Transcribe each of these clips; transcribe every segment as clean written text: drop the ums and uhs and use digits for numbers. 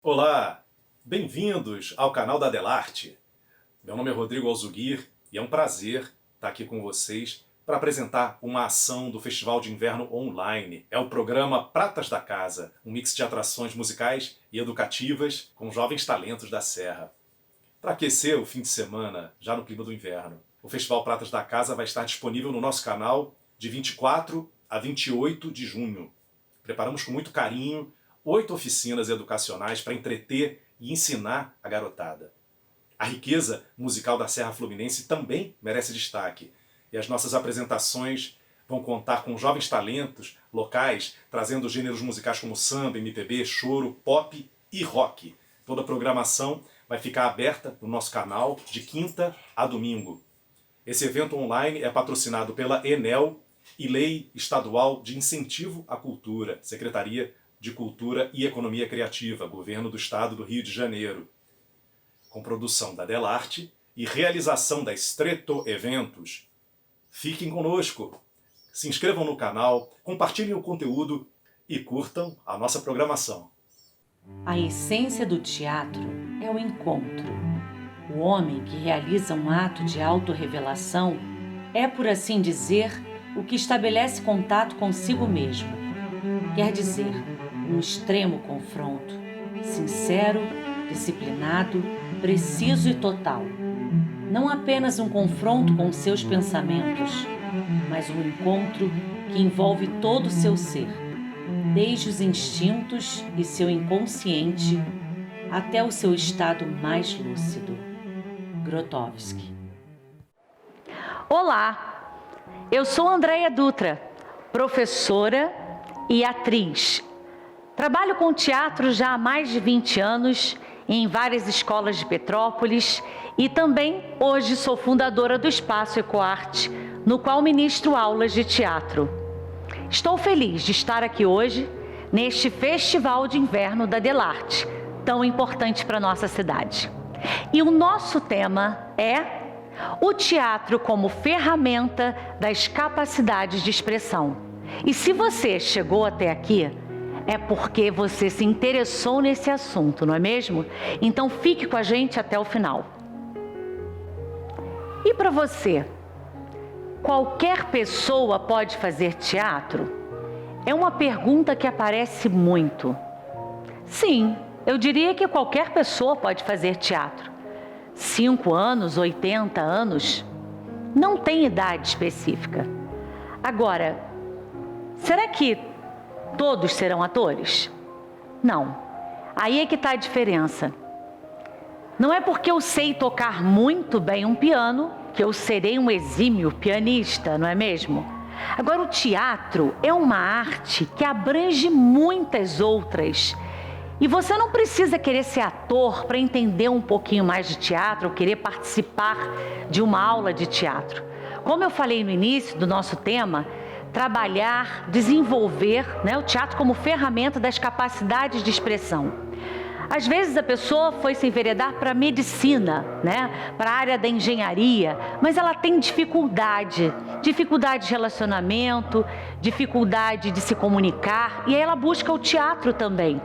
Olá, bem-vindos ao canal da Delarte. Meu nome é Rodrigo Alzuguir e é um prazer estar aqui com vocês para apresentar uma ação do Festival de Inverno Online. É o programa Pratas da Casa, um mix de atrações musicais e educativas com jovens talentos da Serra. Para aquecer o fim de semana, já no clima do inverno, o Festival Pratas da Casa vai estar disponível no nosso canal de 24 a 28 de junho. Preparamos com muito carinho 8 oficinas educacionais para entreter e ensinar a garotada. A riqueza musical da Serra Fluminense também merece destaque, e as nossas apresentações vão contar com jovens talentos locais, trazendo gêneros musicais como samba, MPB, choro, pop e rock. Toda a programação vai ficar aberta no nosso canal de quinta a domingo. Esse evento online é patrocinado pela Enel e Lei Estadual de Incentivo à Cultura, Secretaria de Cultura e Economia Criativa, Governo do Estado do Rio de Janeiro, com produção da Delarte e realização da Estreto Eventos. Fiquem conosco, se inscrevam no canal, compartilhem o conteúdo e curtam a nossa programação. A essência do teatro é o encontro. O homem que realiza um ato de autorrevelação é, por assim dizer, o que estabelece contato consigo mesmo. Quer dizer, um extremo confronto, sincero, disciplinado, preciso e total. Não apenas um confronto com seus pensamentos, mas um encontro que envolve todo o seu ser, desde os instintos e seu inconsciente até o seu estado mais lúcido. Grotowski. Olá, eu sou Andréia Dutra, professora e atriz. Trabalho com teatro já há mais de 20 anos em várias escolas de Petrópolis e também hoje sou fundadora do Espaço Ecoarte, no qual ministro aulas de teatro. Estou feliz de estar aqui hoje neste Festival de Inverno da Delarte, tão importante para a nossa cidade. E o nosso tema é o teatro como ferramenta das capacidades de expressão. E se você chegou até aqui, é porque você se interessou nesse assunto, não é mesmo? Então fique com a gente até o final. E para você, qualquer pessoa pode fazer teatro? É uma pergunta que aparece muito. Sim, eu diria que qualquer pessoa pode fazer teatro. 5 anos, 80 anos, não tem idade específica. Agora, será que todos serão atores? Não. Aí é que está a diferença. Não é porque eu sei tocar muito bem um piano que eu serei um exímio pianista, não é mesmo? Agora, o teatro é uma arte que abrange muitas outras. E você não precisa querer ser ator para entender um pouquinho mais de teatro ou querer participar de uma aula de teatro. Como eu falei no início do nosso tema, trabalhar, desenvolver, o teatro como ferramenta das capacidades de expressão. Às vezes a pessoa foi se enveredar para a medicina, para a área da engenharia, mas ela tem dificuldade de relacionamento, dificuldade de se comunicar, e aí ela busca o teatro também,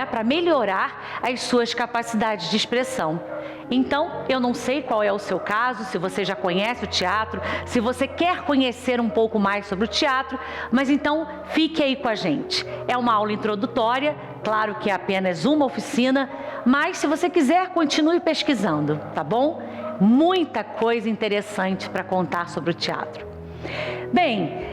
para melhorar as suas capacidades de expressão. Então, eu não sei qual é o seu caso, se você já conhece o teatro, se você quer conhecer um pouco mais sobre o teatro, mas então fique aí com a gente. É uma aula introdutória, claro que é apenas uma oficina, mas se você quiser, continue pesquisando, tá bom? Muita coisa interessante para contar sobre o teatro. Bem,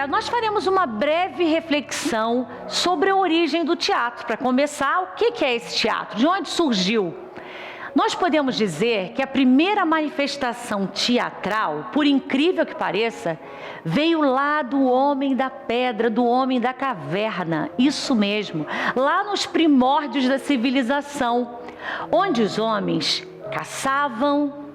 nós faremos uma breve reflexão sobre a origem do teatro. Para começar, o que é esse teatro? De onde surgiu? Nós podemos dizer que a primeira manifestação teatral, por incrível que pareça, veio lá do homem da pedra, do homem da caverna, isso mesmo, lá nos primórdios da civilização, onde os homens caçavam,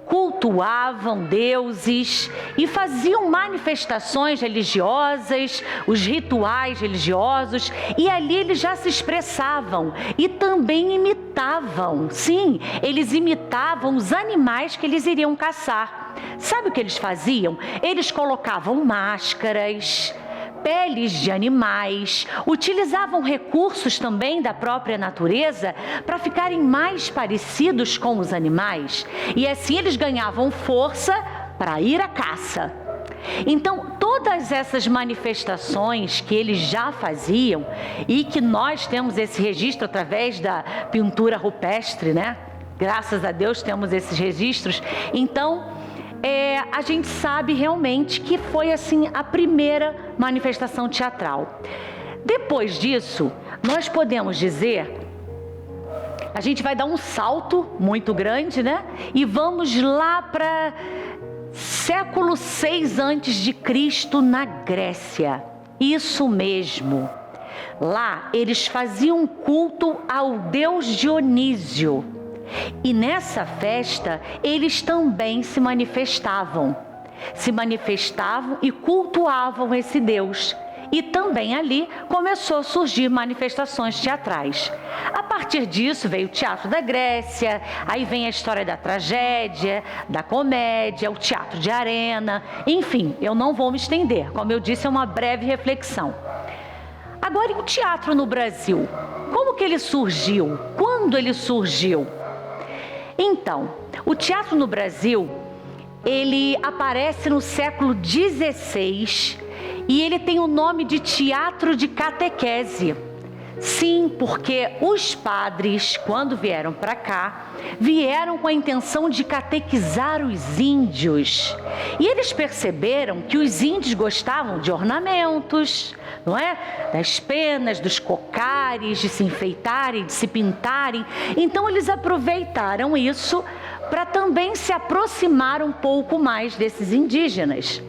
cultuavam deuses e faziam manifestações religiosas, os rituais religiosos, e ali eles já se expressavam e também imitavam. Sim, eles imitavam os animais que eles iriam caçar. Sabe o que eles faziam? Eles colocavam máscaras, peles de animais, utilizavam recursos também da própria natureza para ficarem mais parecidos com os animais. E assim eles ganhavam força para ir à caça. Então, todas essas manifestações que eles já faziam e que nós temos esse registro através da pintura rupestre, né? Graças a Deus temos esses registros. Então, a gente sabe realmente que foi assim a primeira manifestação teatral. Depois disso, nós podemos dizer, a gente vai dar um salto muito grande, né? E vamos lá para século 6 antes de Cristo na Grécia. Isso mesmo. Lá eles faziam culto ao deus Dionísio. E nessa festa eles também se manifestavam e cultuavam esse deus. E também ali começou a surgir manifestações teatrais. A partir disso veio o teatro da Grécia, aí vem a história da tragédia, da comédia, o teatro de arena, enfim, eu não vou me estender, como eu disse, é uma breve reflexão. Agora, e o teatro no Brasil? Como que ele surgiu? Quando ele surgiu? Então, o teatro no Brasil, ele aparece no século XVI e ele tem o nome de teatro de catequese. Sim, porque os padres, quando vieram para cá, vieram com a intenção de catequizar os índios. E eles perceberam que os índios gostavam de ornamentos, não é? Das penas, dos cocares, de se enfeitarem, de se pintarem. Então eles aproveitaram isso para também se aproximar um pouco mais desses indígenas.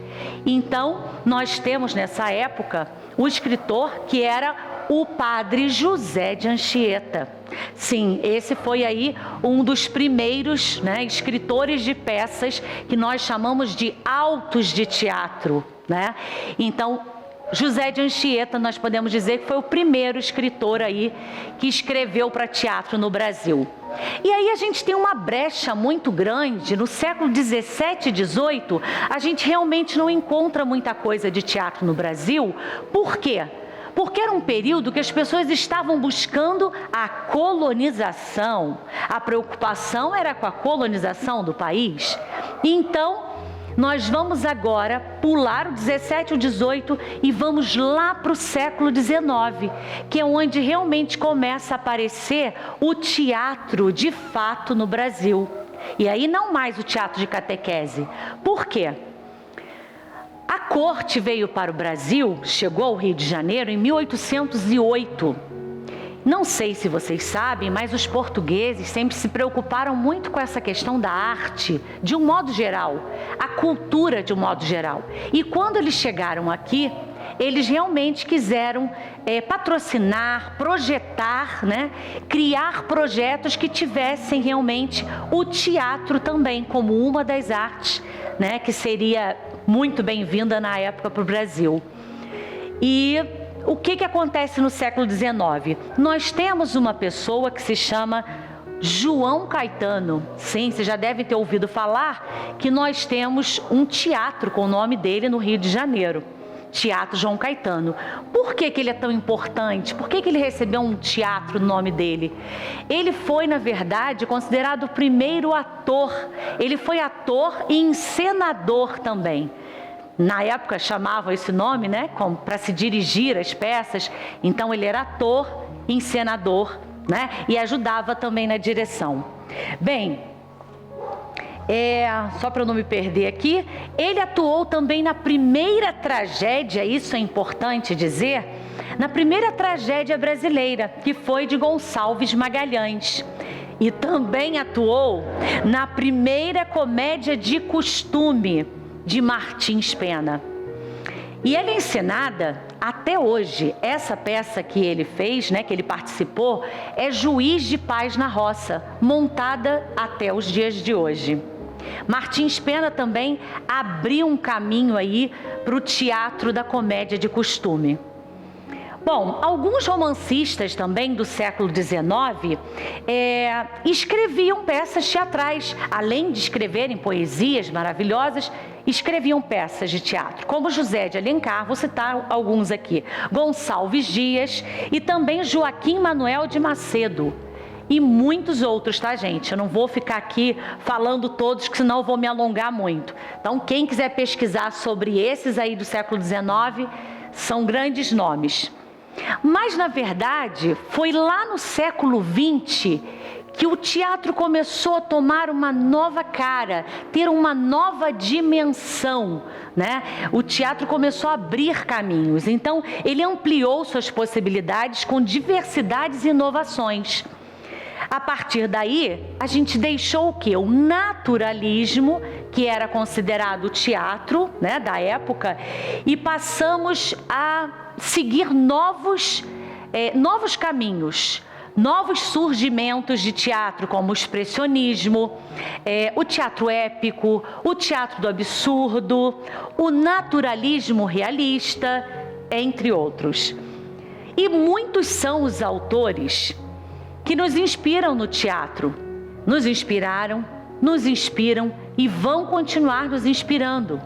Então, nós temos nessa época o escritor que era o padre José de Anchieta. Sim, esse foi aí um dos primeiros, né, escritores de peças que nós chamamos de autos de teatro, né? Então, José de Anchieta, nós podemos dizer que foi o primeiro escritor aí que escreveu para teatro no Brasil. E aí a gente tem uma brecha muito grande, no século 17 e 18, a gente realmente não encontra muita coisa de teatro no Brasil. Por quê? Porque era um período que as pessoas estavam buscando a colonização. A preocupação era com a colonização do país. Então, nós vamos agora pular o 17 e o 18 e vamos lá para o século 19, que é onde realmente começa a aparecer o teatro de fato no Brasil. E aí não mais o teatro de catequese. Por quê? A corte veio para o Brasil, chegou ao Rio de Janeiro em 1808. Não sei se vocês sabem, mas os portugueses sempre se preocuparam muito com essa questão da arte, de um modo geral, a cultura de um modo geral. E quando eles chegaram aqui, eles realmente quiseram patrocinar, projetar, né? Criar projetos que tivessem realmente o teatro também como uma das artes, né? Que seria muito bem-vinda na época para o Brasil. E o que acontece no século XIX? Nós temos uma pessoa que se chama João Caetano. Sim, você já deve ter ouvido falar que nós temos um teatro com o nome dele no Rio de Janeiro. Teatro João Caetano. Por que ele é tão importante? Por que ele recebeu um teatro no nome dele? Ele foi, na verdade, considerado o primeiro ator. Ele foi ator e encenador também. Na época chamavam esse nome, né, para se dirigir às peças. Então ele era ator, encenador, né, e ajudava também na direção. Bem, só para eu não me perder aqui, ele atuou também na primeira tragédia, isso é importante dizer, na primeira tragédia brasileira, que foi de Gonçalves Magalhães. E também atuou na primeira comédia de costume, de Martins Pena. E ela é encenada até hoje. Essa peça que ele fez, né, que ele participou, é Juiz de Paz na Roça, montada até os dias de hoje. Martins Pena também abriu um caminho aí para o teatro da comédia de costume. Bom, alguns romancistas também do século XIX escreviam peças teatrais, além de escreverem poesias maravilhosas, escreviam peças de teatro, como José de Alencar, vou citar alguns aqui, Gonçalves Dias e também Joaquim Manuel de Macedo. E muitos outros, tá, gente? Eu não vou ficar aqui falando todos, que senão eu vou me alongar muito. Então, quem quiser pesquisar sobre esses aí do século XIX, são grandes nomes. Mas, na verdade, foi lá no século XX que o teatro começou a tomar uma nova cara, ter uma nova dimensão, né? O teatro começou a abrir caminhos. Então, ele ampliou suas possibilidades com diversidades e inovações. A partir daí, a gente deixou o quê? O naturalismo, que era considerado o teatro, né, da época, e passamos a seguir novos caminhos, novos surgimentos de teatro, como o expressionismo, o teatro épico, o teatro do absurdo, o naturalismo realista, entre outros. E muitos são os autores que nos inspiram no teatro, nos inspiraram, nos inspiram e vão continuar nos inspirando.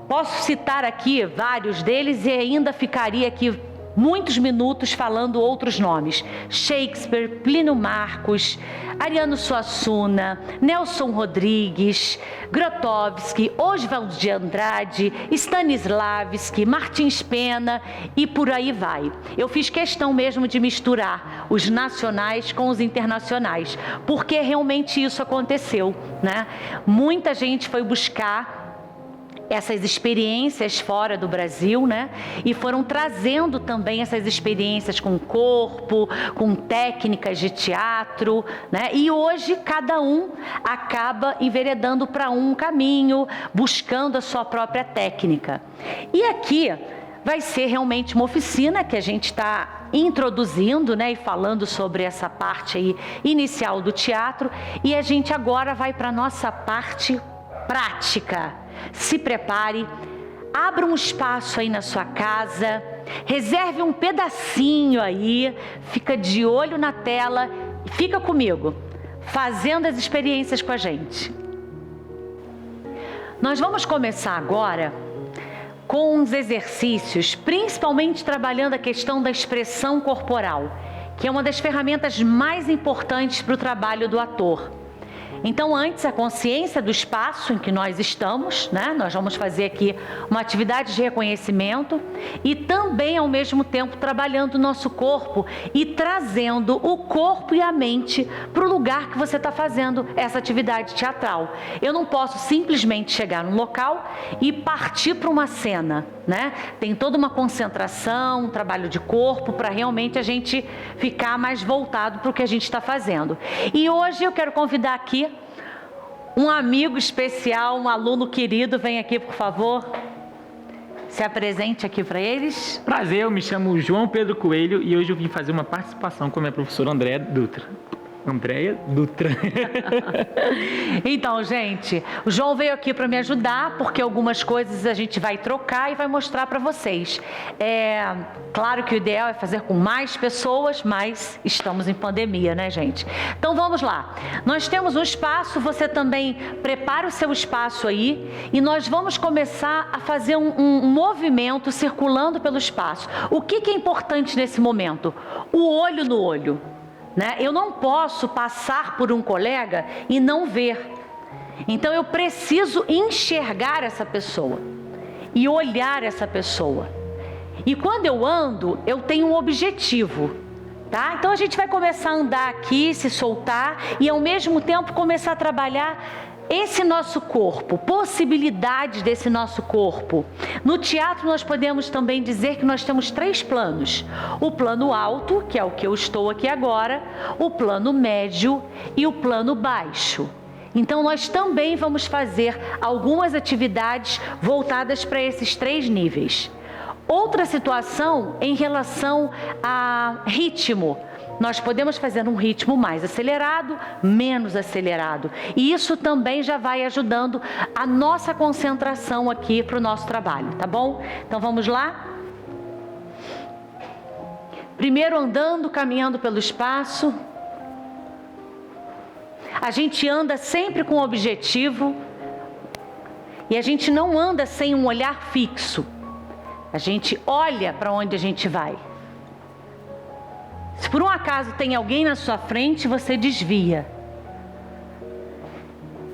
Posso citar aqui vários deles e ainda ficaria aqui muitos minutos falando outros nomes: Shakespeare, Plínio Marcos, Ariano Suassuna, Nelson Rodrigues, Grotowski, Oswald de Andrade, Stanislavski, Martins Pena e por aí vai. Eu fiz questão mesmo de misturar os nacionais com os internacionais, porque realmente isso aconteceu, né? Muita gente foi buscar essas experiências fora do Brasil, né? E foram trazendo também essas experiências com corpo, com técnicas de teatro, né? E hoje cada um acaba enveredando para um caminho, buscando a sua própria técnica. E aqui vai ser realmente uma oficina que a gente está introduzindo, né? E falando sobre essa parte aí inicial do teatro. E a gente agora vai para a nossa parte prática. Se prepare, abra um espaço aí na sua casa, reserve um pedacinho aí, fica de olho na tela e fica comigo, fazendo as experiências com a gente. Nós vamos começar agora com uns exercícios, principalmente trabalhando a questão da expressão corporal, que é uma das ferramentas mais importantes para o trabalho do ator. Então, antes, a consciência do espaço em que nós estamos, né? Nós vamos fazer aqui uma atividade de reconhecimento e também, ao mesmo tempo, trabalhando o nosso corpo e trazendo o corpo e a mente para o lugar que você está fazendo essa atividade teatral. Eu não posso simplesmente chegar num local e partir para uma cena, né? Tem toda uma concentração, um trabalho de corpo para realmente a gente ficar mais voltado para o que a gente está fazendo. E hoje eu quero convidar aqui um amigo especial, um aluno querido. Vem aqui, por favor. Se apresente aqui para eles. Prazer, eu me chamo João Pedro Coelho e hoje eu vim fazer uma participação com a minha professora Andréia Dutra. Então, gente, o João veio aqui para me ajudar, porque algumas coisas a gente vai trocar e vai mostrar para vocês. Claro que o ideal é fazer com mais pessoas, mas estamos em pandemia, né, gente? Então, vamos lá. Nós temos um espaço, você também prepara o seu espaço aí e nós vamos começar a fazer um movimento circulando pelo espaço. O que é importante nesse momento? O olho no olho. Né? Eu não posso passar por um colega e não ver. Então eu preciso enxergar essa pessoa e olhar essa pessoa. E quando eu ando, eu tenho um objetivo, tá? Então a gente vai começar a andar aqui, se soltar e ao mesmo tempo começar a trabalhar esse nosso corpo, possibilidades desse nosso corpo. No teatro nós podemos também dizer que nós temos 3 planos. O plano alto, que é o que eu estou aqui agora, o plano médio e o plano baixo. Então nós também vamos fazer algumas atividades voltadas para esses 3 níveis. Outra situação em relação a ritmo. Nós podemos fazer um ritmo mais acelerado, menos acelerado. E isso também já vai ajudando a nossa concentração aqui para o nosso trabalho, tá bom? Então vamos lá? Primeiro andando, caminhando pelo espaço. A gente anda sempre com um objetivo. E a gente não anda sem um olhar fixo. A gente olha para onde a gente vai. Se por um acaso tem alguém na sua frente, você desvia.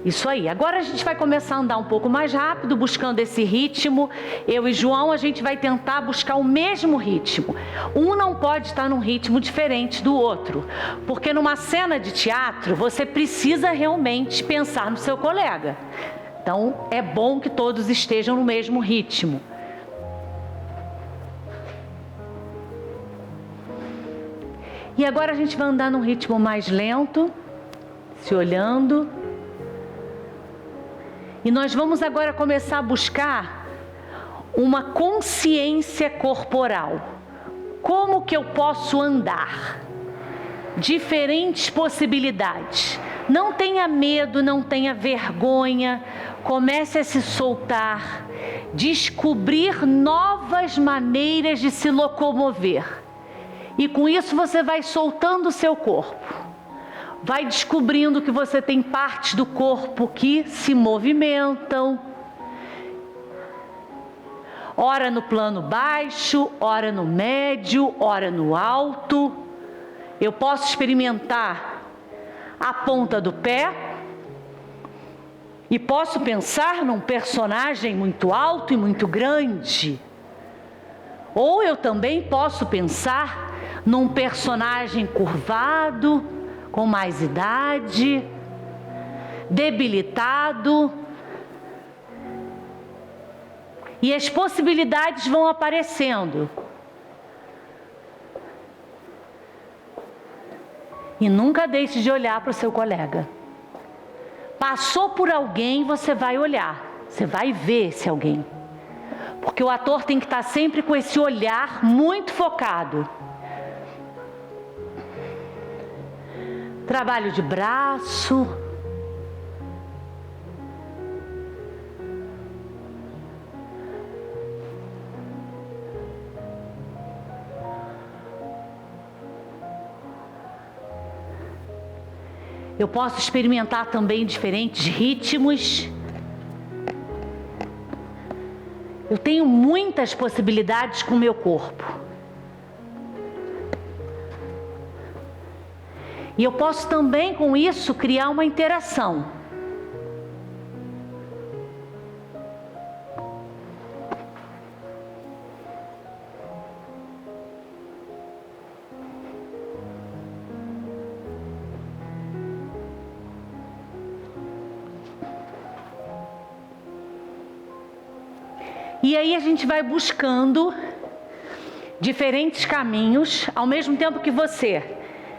Isso aí. Agora a gente vai começar a andar um pouco mais rápido, buscando esse ritmo. Eu e João, a gente vai tentar buscar o mesmo ritmo. Um não pode estar num ritmo diferente do outro. Porque numa cena de teatro, você precisa realmente pensar no seu colega. Então, é bom que todos estejam no mesmo ritmo. E agora a gente vai andar num ritmo mais lento, se olhando. E nós vamos agora começar a buscar uma consciência corporal. Como que eu posso andar? Diferentes possibilidades. Não tenha medo, não tenha vergonha. Comece a se soltar. Descobrir novas maneiras de se locomover. E com isso você vai soltando o seu corpo. Vai descobrindo que você tem partes do corpo que se movimentam. Ora no plano baixo, ora no médio, ora no alto. Eu posso experimentar a ponta do pé. E posso pensar num personagem muito alto e muito grande. Ou eu também posso pensar num personagem curvado, com mais idade, debilitado. E as possibilidades vão aparecendo. E nunca deixe de olhar para o seu colega. Passou por alguém, você vai olhar. Você vai ver esse alguém. Porque o ator tem que estar sempre com esse olhar muito focado. Trabalho de braço. Eu posso experimentar também diferentes ritmos. Eu tenho muitas possibilidades com o meu corpo. E eu posso também, com isso, criar uma interação. E aí a gente vai buscando diferentes caminhos, ao mesmo tempo que você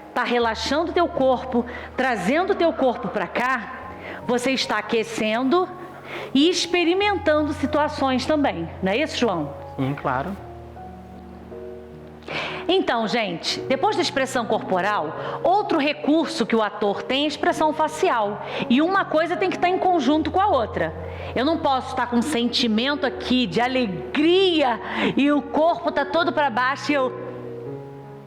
está relaxando o teu corpo, trazendo o teu corpo para cá, você está aquecendo e experimentando situações também. Não é isso, João? Sim, claro. Então, gente, depois da expressão corporal, outro recurso que o ator tem é a expressão facial. E uma coisa tem que estar em conjunto com a outra. Eu não posso estar com um sentimento aqui de alegria e o corpo está todo para baixo e eu...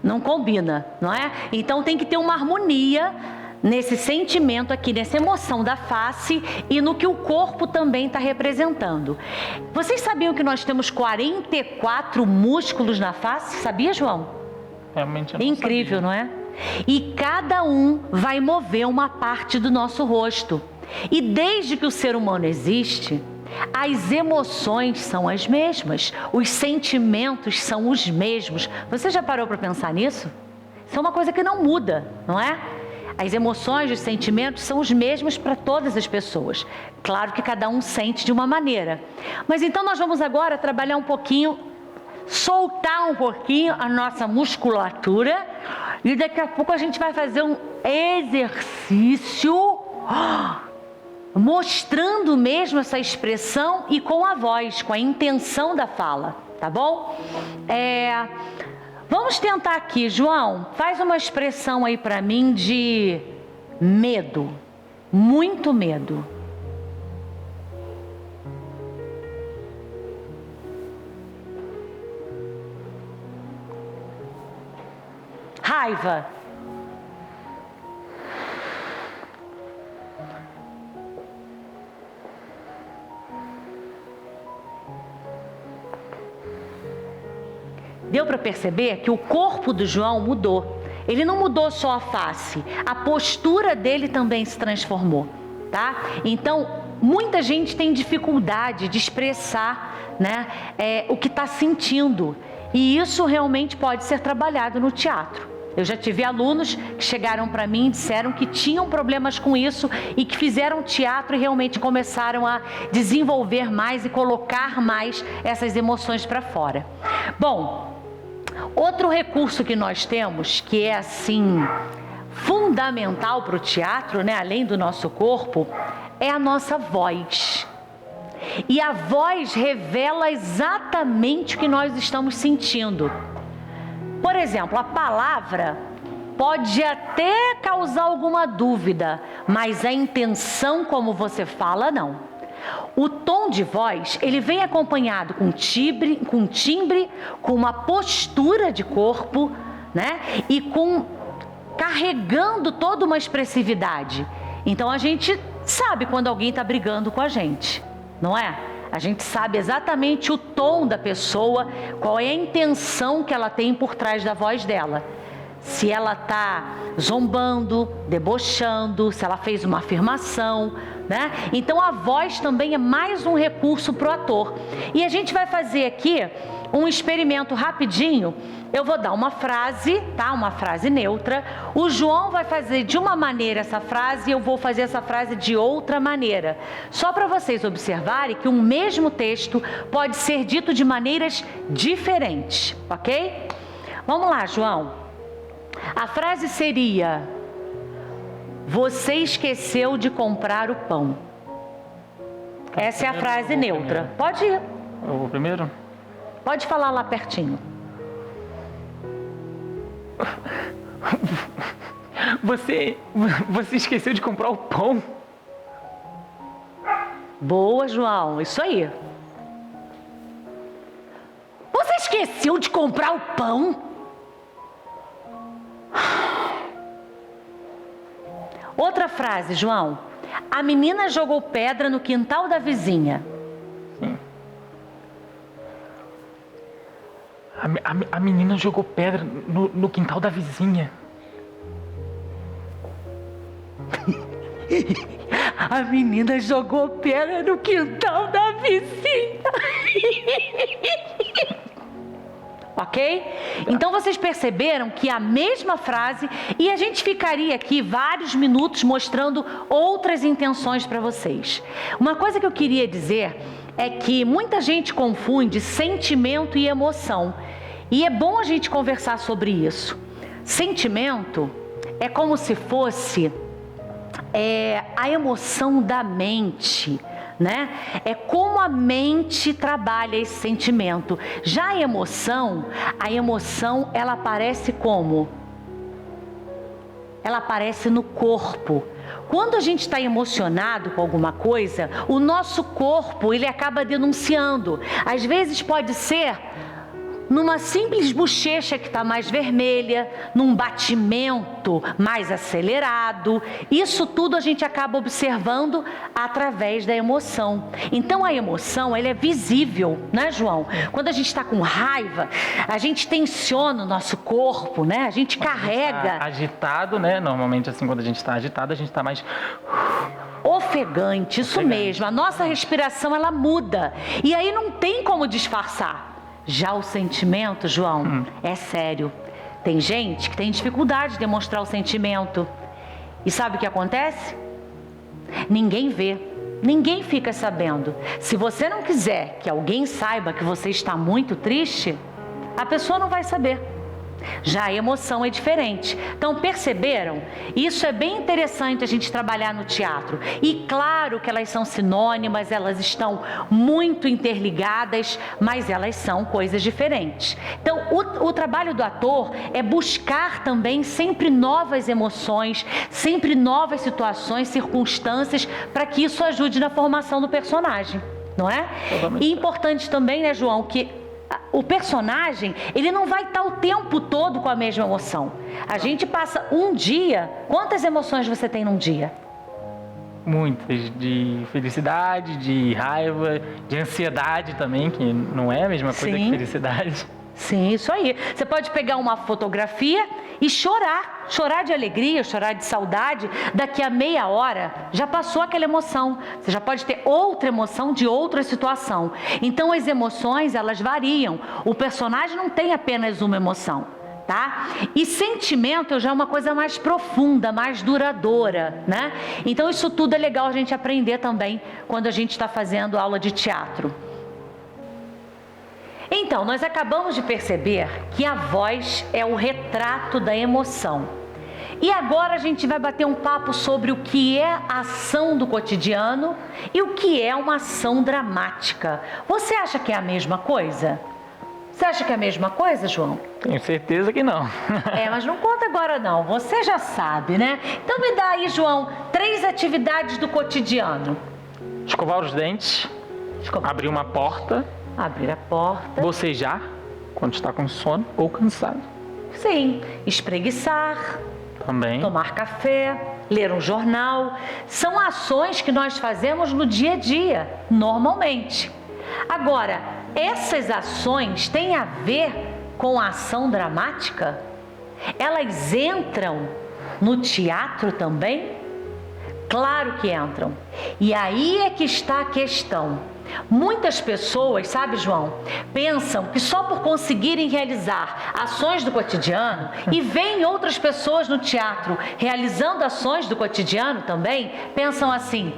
Não combina, não é? Então tem que ter uma harmonia nesse sentimento aqui, nessa emoção da face e no que o corpo também está representando. Vocês sabiam que nós temos 44 músculos na face? Sabia, João? Realmente eu não Incrível, sabia. não é? E cada um vai mover uma parte do nosso rosto. E desde que o ser humano existe, as emoções são as mesmas, os sentimentos são os mesmos. Você já parou para pensar nisso? Isso é uma coisa que não muda, não é? As emoções, os sentimentos são os mesmos para todas as pessoas. Claro que cada um sente de uma maneira. Mas então nós vamos agora trabalhar um pouquinho, soltar um pouquinho a nossa musculatura. E daqui a pouco a gente vai fazer um exercício mostrando mesmo essa expressão e com a voz, com a intenção da fala, tá bom? Vamos tentar aqui, João, faz uma expressão aí para mim de medo, muito medo. Raiva. deu para perceber que o corpo do João mudou. Ele não mudou só a face, a postura dele também se transformou, tá? Então, muita gente tem dificuldade de expressar, né, o que está sentindo. E isso realmente pode ser trabalhado no teatro. Eu já tive alunos que chegaram para mim e disseram que tinham problemas com isso e que fizeram teatro e realmente começaram a desenvolver mais e colocar mais essas emoções para fora. Bom, outro recurso que nós temos, que é assim fundamental para o teatro, né, além do nosso corpo, é a nossa voz. E a voz revela exatamente o que nós estamos sentindo. Por exemplo, a palavra pode até causar alguma dúvida, mas a intenção como você fala, não. O tom de voz, ele vem acompanhado com timbre, com uma postura de corpo, né? E carregando toda uma expressividade. Então a gente sabe quando alguém está brigando com a gente, não é? A gente sabe exatamente o tom da pessoa, qual é a intenção que ela tem por trás da voz dela. Se ela está zombando, debochando, se ela fez uma afirmação, né? Então a voz também é mais um recurso para o ator. E a gente vai fazer aqui um experimento rapidinho. Eu vou dar uma frase, tá? Uma frase neutra. O João vai fazer de uma maneira essa frase e eu vou fazer essa frase de outra maneira. Só para vocês observarem que um mesmo texto pode ser dito de maneiras diferentes, ok? Vamos lá, João. A frase seria: você esqueceu de comprar o pão. Essa é a frase neutra. Pode ir. Eu vou primeiro? Pode falar lá pertinho. Você esqueceu de comprar o pão? Boa, João. Isso aí. Você esqueceu de comprar o pão? Outra frase, João. A menina jogou pedra no quintal da vizinha. Sim. A menina jogou pedra no quintal da vizinha. A menina jogou pedra no quintal da vizinha. Ok? Então vocês perceberam que a mesma frase, e a gente ficaria aqui vários minutos mostrando outras intenções para vocês. Uma coisa que eu queria dizer é que muita gente confunde sentimento e emoção. E é bom a gente conversar sobre isso. Sentimento é como se fosse a emoção da mente, né? É como a mente trabalha esse sentimento. Já a emoção ela aparece como? Ela aparece no corpo. Quando a gente está emocionado com alguma coisa, o nosso corpo ele acaba denunciando. Às vezes pode ser numa simples bochecha que está mais vermelha, num batimento mais acelerado. Isso tudo a gente acaba observando através da emoção. Então a emoção ela é visível, né, João? Quando a gente está com raiva, a gente tensiona o nosso corpo, né? A gente carrega. Tá agitado, né? Normalmente assim, quando a gente está agitado, a gente está mais ofegante, isso mesmo. A nossa respiração ela muda. E aí não tem como disfarçar. Já o sentimento, João, é sério. Tem gente que tem dificuldade de demonstrar o sentimento. E sabe o que acontece? Ninguém vê, ninguém fica sabendo. Se você não quiser que alguém saiba que você está muito triste, a pessoa não vai saber. Já a emoção é diferente. Então, perceberam? Isso é bem interessante a gente trabalhar no teatro. E claro que elas são sinônimas, elas estão muito interligadas, mas elas são coisas diferentes. Então, o trabalho do ator é buscar também sempre novas emoções, sempre novas situações, circunstâncias, para que isso ajude na formação do personagem, não é? E importante também, né, João, que o personagem, ele não vai estar o tempo todo com a mesma emoção. A gente passa um dia... Quantas emoções você tem num dia? Muitas. De felicidade, de raiva, de ansiedade também, que não é a mesma coisa que felicidade. Sim, isso aí. Você pode pegar uma fotografia e chorar de alegria, chorar de saudade. Daqui a meia hora já passou aquela emoção. Você já pode ter outra emoção de outra situação. Então as emoções, elas variam. O personagem não tem apenas uma emoção, tá? E sentimento já é uma coisa mais profunda, mais duradoura, né? Então isso tudo é legal a gente aprender também quando a gente está fazendo aula de teatro. Então, nós acabamos de perceber que a voz é o retrato da emoção. E agora a gente vai bater um papo sobre o que é a ação do cotidiano e o que é uma ação dramática. Você acha que é a mesma coisa? Você acha que é a mesma coisa, João? Tenho certeza que não. Mas não conta agora não, você já sabe, né? Então me dá aí, João, 3 atividades do cotidiano. Escovar os dentes, abrir uma porta, Abrir a porta. bocejar, quando está com sono ou cansado. Sim, espreguiçar, Também. tomar café, ler um jornal. São ações que nós fazemos no dia a dia, normalmente. Agora, essas ações têm a ver com a ação dramática? Elas entram no teatro também? Claro que entram. E aí é que está a questão. Muitas pessoas, sabe, João, pensam que só por conseguirem realizar ações do cotidiano e veem outras pessoas no teatro realizando ações do cotidiano também, pensam assim: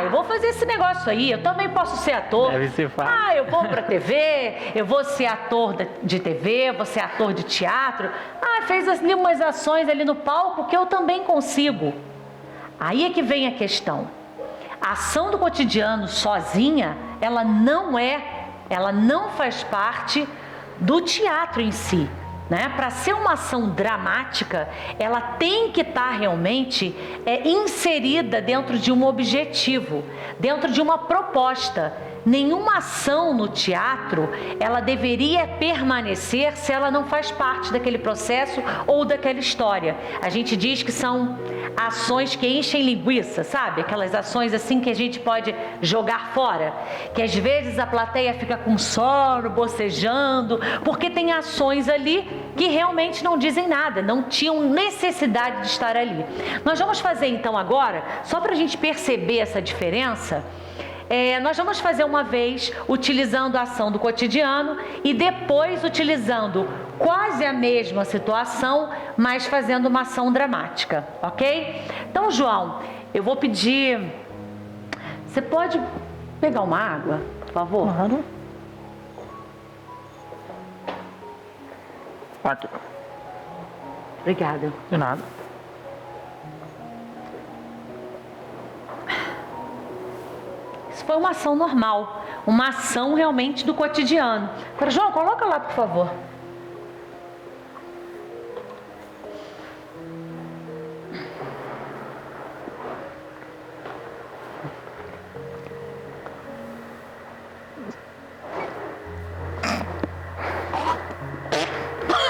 eu vou fazer esse negócio aí, eu também posso ser ator. Deve ser fácil. Eu vou pra TV, eu vou ser ator de TV, vou ser ator de teatro. Fez ali umas ações ali no palco que eu também consigo. Aí é que vem a questão. A ação do cotidiano sozinha, ela não faz parte do teatro em si, né? Para ser uma ação dramática, ela tem que estar realmente inserida dentro de um objetivo, dentro de uma proposta. Nenhuma ação no teatro, ela deveria permanecer se ela não faz parte daquele processo ou daquela história. A gente diz que são ações que enchem linguiça, sabe? Aquelas ações assim que a gente pode jogar fora, que às vezes a plateia fica com sono, bocejando, porque tem ações ali que realmente não dizem nada, não tinham necessidade de estar ali. Nós vamos fazer então agora, só para a gente perceber essa diferença, nós vamos fazer uma vez utilizando a ação do cotidiano e depois utilizando quase a mesma situação, mas fazendo uma ação dramática, ok? Então, João, eu vou pedir... Você pode pegar uma água, por favor? Claro. Aqui. Obrigada. De nada. Isso foi uma ação normal, uma ação realmente do cotidiano. Agora, João, coloca lá, por favor.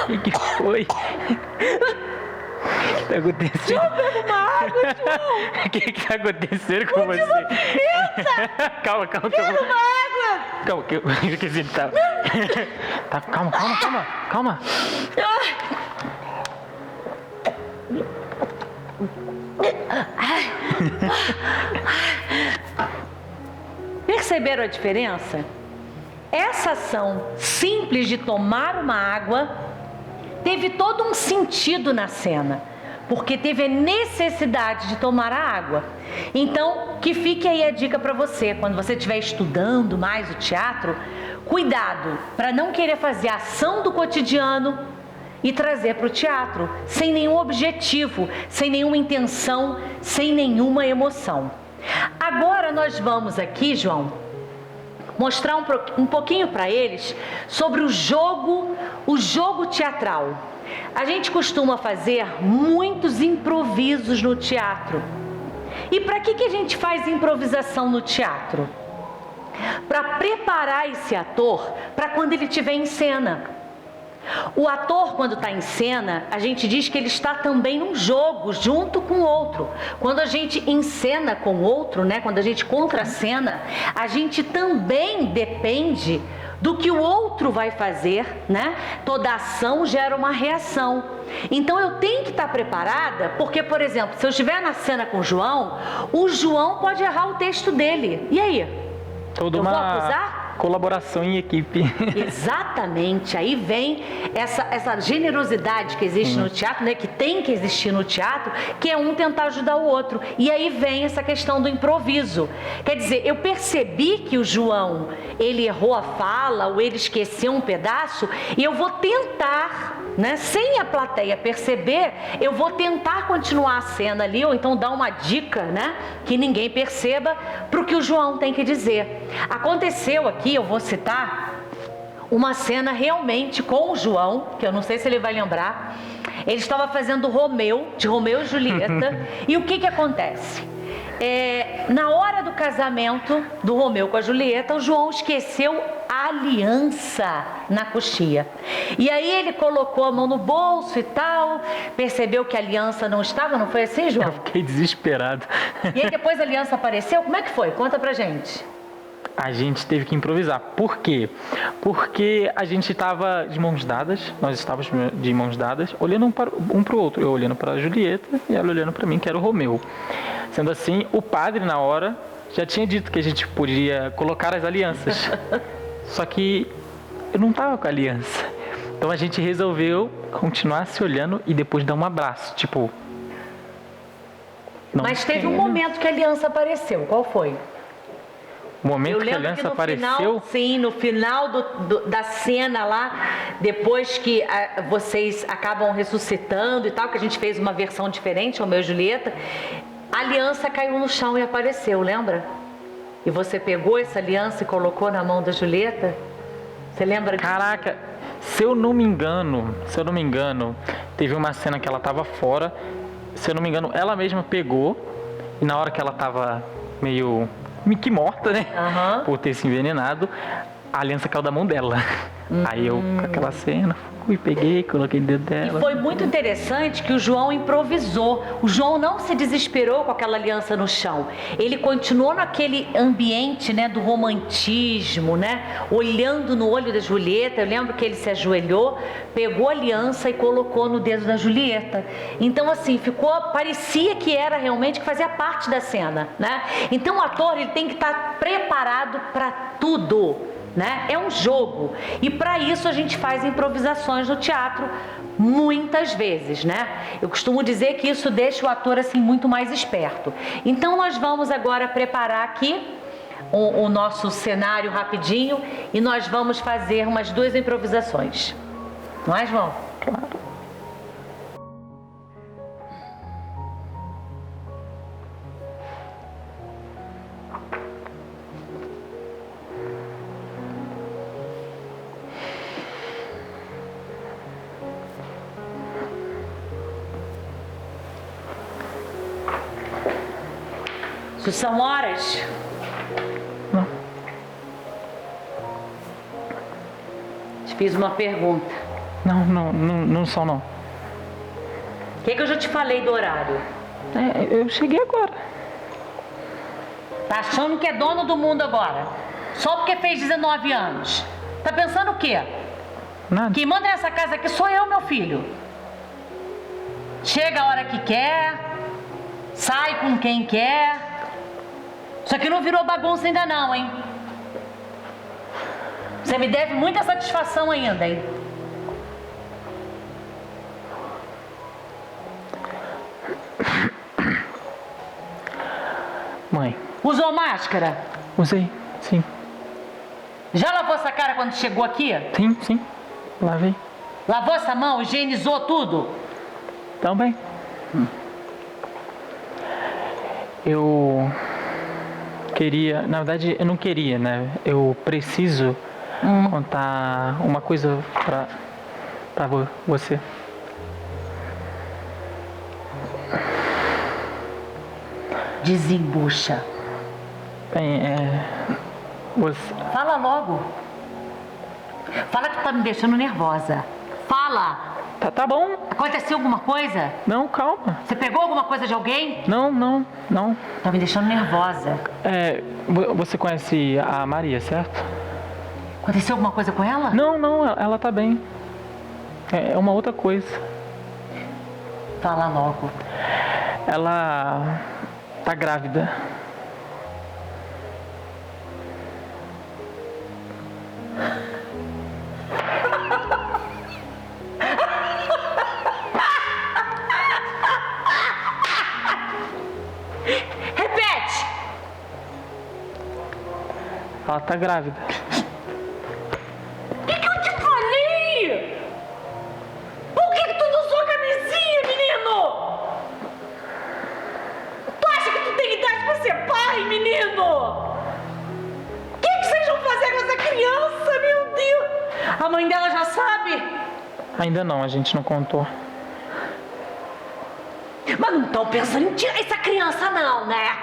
O que foi? O que está acontecendo? Eu bebo uma água, João! O que está acontecendo com você? Calma. Beba uma água! Calma, que eu esqueci de estar. Tá, calma. Perceberam a diferença? Essa ação simples de tomar uma água teve todo um sentido na cena, porque teve a necessidade de tomar a água. Então, que fique aí a dica para você, quando você estiver estudando mais o teatro, cuidado para não querer fazer a ação do cotidiano e trazer para o teatro, sem nenhum objetivo, sem nenhuma intenção, sem nenhuma emoção. Agora nós vamos aqui, João, mostrar um pouquinho para eles sobre o jogo teatral. A gente costuma fazer muitos improvisos no teatro. E para que a gente faz improvisação no teatro? Para preparar esse ator para quando ele estiver em cena. O ator, quando está em cena, a gente diz que ele está também num jogo, junto com o outro. Quando a gente encena com o outro, né? Quando a gente contracena, a gente também depende do que o outro vai fazer, né? Toda ação gera uma reação. Então eu tenho que estar preparada, porque, por exemplo, se eu estiver na cena com o João pode errar o texto dele. E aí? Toda eu vou uma acusar? colaboração em equipe. Exatamente, aí vem essa generosidade que existe no teatro, né, que tem que existir no teatro, que é um tentar ajudar o outro. E aí vem essa questão do improviso. Quer dizer, eu percebi que o João, ele errou a fala, ou ele esqueceu um pedaço, e eu vou tentar, né, sem a plateia perceber, eu vou tentar continuar a cena ali, ou então dar uma dica, né, que ninguém perceba, para o que o João tem que dizer. Aconteceu aqui, eu vou citar uma cena realmente com o João, que eu não sei se ele vai lembrar. Ele estava fazendo Romeu, de Romeu e Julieta. E o que acontece? Na hora do casamento do Romeu com a Julieta, o João esqueceu a aliança na coxia. E aí ele colocou a mão no bolso e tal, percebeu que a aliança não estava, não foi assim, João? Eu fiquei desesperado. E aí depois a aliança apareceu? Como é que foi? Conta pra gente. A gente teve que improvisar. Por quê? Porque a gente estava de mãos dadas, nós estávamos de mãos dadas, olhando um para o outro. Eu olhando para a Julieta e ela olhando para mim, que era o Romeu. Sendo assim, o padre, na hora, já tinha dito que a gente podia colocar as alianças. Só que eu não estava com a aliança. Então a gente resolveu continuar se olhando e depois dar um abraço. Tipo... Mas teve um momento que a aliança apareceu. Qual foi? O momento que a aliança apareceu? Sim, no final da cena lá, depois que vocês acabam ressuscitando e tal, que a gente fez uma versão diferente, Romeu e Julieta, a aliança caiu no chão e apareceu, lembra? E você pegou essa aliança e colocou na mão da Julieta? Você lembra disso? Caraca, se eu não me engano, teve uma cena que ela tava fora, se eu não me engano, ela mesma pegou, e na hora que ela tava meio que morta, né? Uhum. Por ter se envenenado, a aliança caiu da mão dela. Aí eu, com aquela cena, fui, peguei, coloquei dentro dela. E foi muito interessante que o João improvisou. O João não se desesperou com aquela aliança no chão. Ele continuou naquele ambiente, né, do romantismo, né? Olhando no olho da Julieta. Eu lembro que ele se ajoelhou, pegou a aliança e colocou no dedo da Julieta. Então, assim, parecia que era realmente, que fazia parte da cena, né? Então o ator, ele tem que estar preparado para tudo. Né? É um jogo, e para isso a gente faz improvisações no teatro muitas vezes, né? Eu costumo dizer que isso deixa o ator assim muito mais esperto. Então nós vamos agora preparar aqui o nosso cenário rapidinho e nós vamos fazer umas 2 improvisações. Não é, João? Claro. São horas? Não. Te fiz uma pergunta. Não são não. O que eu já te falei do horário? Eu cheguei agora. Tá achando que é dono do mundo agora? Só porque fez 19 anos. Tá pensando o quê? Nada. Quem manda nessa casa aqui sou eu, meu filho. Chega a hora que quer, sai com quem quer. Isso aqui não virou bagunça ainda não, hein? Você me deve muita satisfação ainda, hein? Mãe. Usou máscara? Usei, sim. Já lavou essa cara quando chegou aqui? Sim. Lavei. Lavou essa mão? Higienizou tudo? Também. Eu queria, na verdade eu não queria, né? Eu preciso contar uma coisa pra você. Desembucha. Bem, você... Fala logo. Fala que tá me deixando nervosa. Fala. Tá bom. Aconteceu alguma coisa? Não, calma. Você pegou alguma coisa de alguém? Não. Tá me deixando nervosa. Você conhece a Maria, certo? Aconteceu alguma coisa com ela? Não, ela tá bem. É uma outra coisa. Fala logo. Ela tá grávida. Repete! Ela tá grávida. O que eu te falei? Por que tu não usou camisinha, menino? Tu acha que tu tem idade pra ser pai, menino? O que vocês vão fazer com essa criança, meu Deus? A mãe dela já sabe? Ainda não, a gente não contou. Mas não estão pensando em tirar essa criança não, né?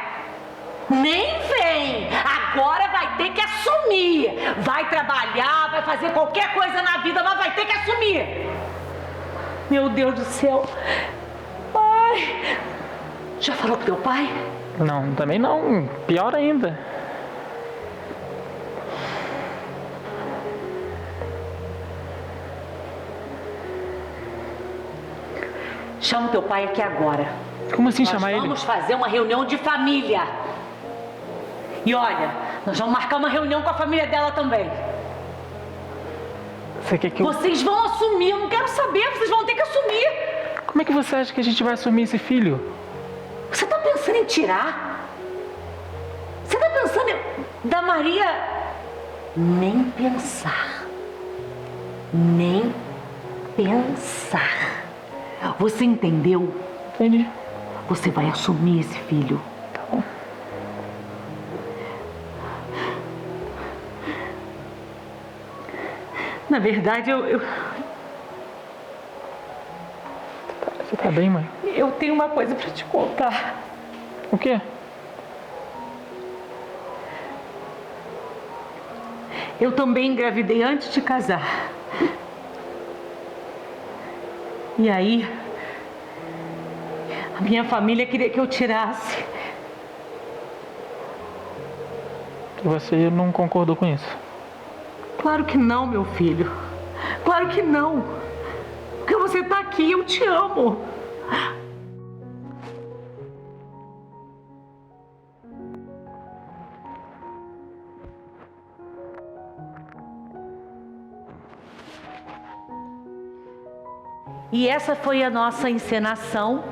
Nem vem! Agora vai ter que assumir! Vai trabalhar, vai fazer qualquer coisa na vida, mas vai ter que assumir! Meu Deus do céu! Ai! Já falou pro teu pai? Não, também não. Pior ainda. Chama o teu pai aqui agora. Como assim Nós chamar ele? vamos fazer uma reunião de família. E olha, nós vamos marcar uma reunião com a família dela também. Você quer que eu... Vocês vão assumir, eu não quero saber, vocês vão ter que assumir. Como é que você acha que a gente vai assumir esse filho? Você tá pensando em tirar? Você tá pensando em... da Maria? Nem pensar. Nem pensar. Você entendeu? Entendi. Você vai assumir esse filho. Tá bom. Na verdade, Você tá bem, mãe? eu tenho uma coisa pra te contar. O quê? Eu também engravidei antes de casar. E aí, a minha família queria que eu tirasse. E você não concordou com isso? Claro que não, meu filho. Claro que não. Porque você tá aqui, eu te amo. E essa foi a nossa encenação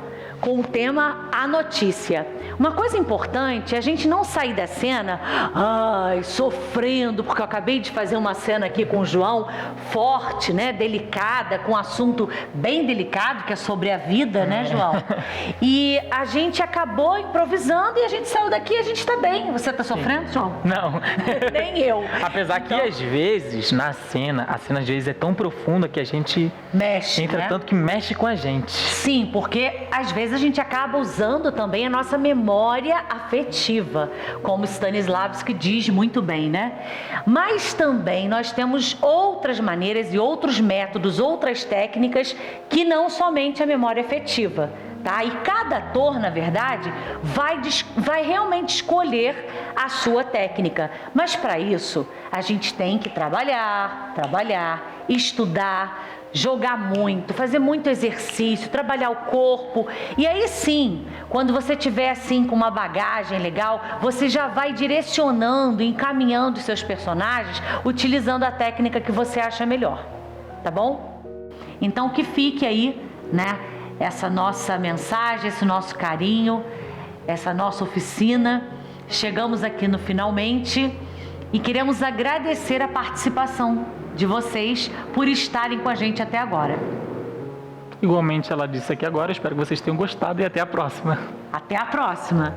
com o tema A Notícia. Uma coisa importante é a gente não sair da cena, sofrendo, porque eu acabei de fazer uma cena aqui com o João, forte, né, delicada, com um assunto bem delicado, que é sobre a vida, né, João? E a gente acabou improvisando e a gente saiu daqui e a gente tá bem. Você tá sofrendo, João? Não. Nem eu. Apesar que às vezes, na cena, a cena às vezes é tão profunda que a gente Mexe, entra né? tanto que mexe com a gente. Sim, porque às vezes a gente acaba usando também a nossa memória afetiva, como Stanislavski diz muito bem, né? Mas também nós temos outras maneiras e outros métodos, outras técnicas que não somente a memória afetiva, tá? E cada ator, na verdade, vai realmente escolher a sua técnica. Mas para isso, a gente tem que trabalhar, estudar, jogar muito, fazer muito exercício, trabalhar o corpo. E aí sim, quando você tiver assim com uma bagagem legal, você já vai direcionando, encaminhando os seus personagens, utilizando a técnica que você acha melhor, tá bom? Então que fique aí, né, essa nossa mensagem, esse nosso carinho, essa nossa oficina. Chegamos aqui no finalmente e queremos agradecer a participação de vocês por estarem com a gente até agora. Igualmente ela disse aqui agora, espero que vocês tenham gostado e até a próxima. Até a próxima!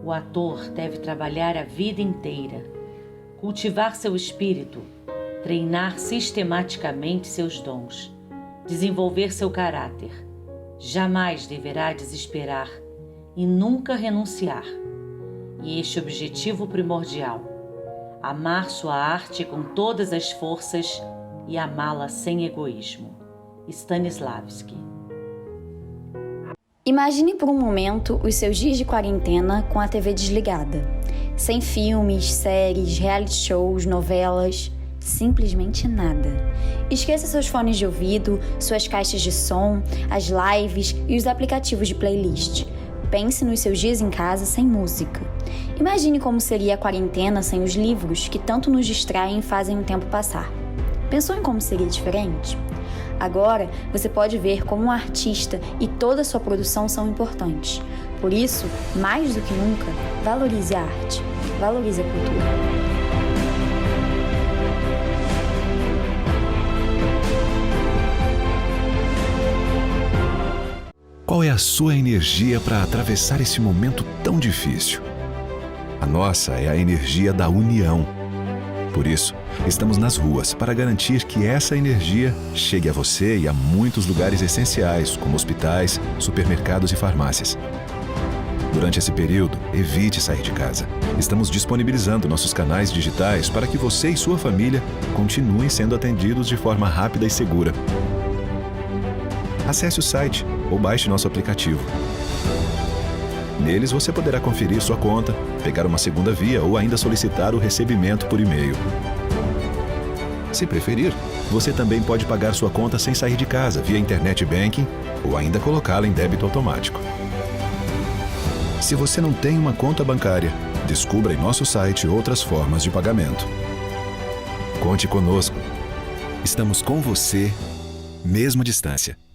O ator deve trabalhar a vida inteira, cultivar seu espírito, treinar sistematicamente seus dons, desenvolver seu caráter. Jamais deverá desesperar e nunca renunciar. E este objetivo primordial: amar sua arte com todas as forças e amá-la sem egoísmo. Stanislavski. Imagine por um momento os seus dias de quarentena com a TV desligada. Sem filmes, séries, reality shows, novelas, simplesmente nada. Esqueça seus fones de ouvido, suas caixas de som, as lives e os aplicativos de playlist. Pense nos seus dias em casa sem música. Imagine como seria a quarentena sem os livros que tanto nos distraem e fazem o tempo passar. Pensou em como seria diferente? Agora, você pode ver como um artista e toda a sua produção são importantes. Por isso, mais do que nunca, valorize a arte, valorize a cultura. Qual é a sua energia para atravessar esse momento tão difícil? A nossa é a energia da união. Por isso, estamos nas ruas para garantir que essa energia chegue a você e a muitos lugares essenciais, como hospitais, supermercados e farmácias. Durante esse período, evite sair de casa. Estamos disponibilizando nossos canais digitais para que você e sua família continuem sendo atendidos de forma rápida e segura. Acesse o site ou baixe nosso aplicativo. Neles você poderá conferir sua conta, pegar uma segunda via ou ainda solicitar o recebimento por e-mail. Se preferir, você também pode pagar sua conta sem sair de casa, via internet banking ou ainda colocá-la em débito automático. Se você não tem uma conta bancária, descubra em nosso site outras formas de pagamento. Conte conosco. Estamos com você, mesmo à distância.